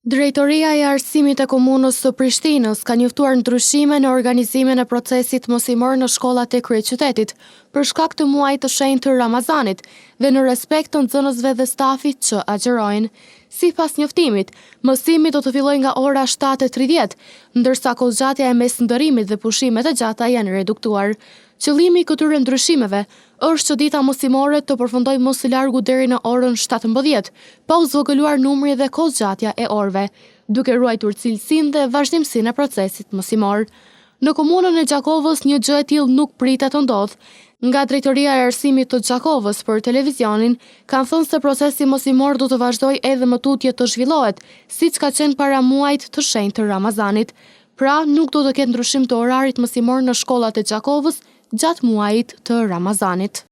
Drejtoria e Arsimit e Komunës së Prishtinës ka njoftuar ndryshime në organizimin e procesit mosimor në shkollat e kryeqytetit për shkak të muajit të shenjtë të Ramazanit dhe në respekt të nxënësve dhe stafit që agjerojnë. Sipas njoftimit, mësimi do të fillojë nga ora 7:30, ndërsa kohëzgjatja e mesndërimit dhe pushimet e gjata janë reduktuar. Qëllimi i këtyre ndryshimeve është që dita mësimore të përfundojë më së largu deri në orën 17, pa u zvogëluar numri dhe kohëzgjatja e orëve, duke ruajtur cilësinë dhe vazhdimsinë e procesit mësimor. Në komunën e Gjakovës një gjë e tillë nuk pritet të ndodhë. Nga Drejtoria e Arsimit të Gjakovës për televizionin, kanë thënë se procesi mësimor do të vazhdojë edhe më tutje të zhvillohet, siç ka qenë para muajit të shenjtë të Ramazanit. Pra, nuk do të ketë ndryshim të orarit mësimor në shkollat e Gjakovës gjatë muajit të Ramazanit.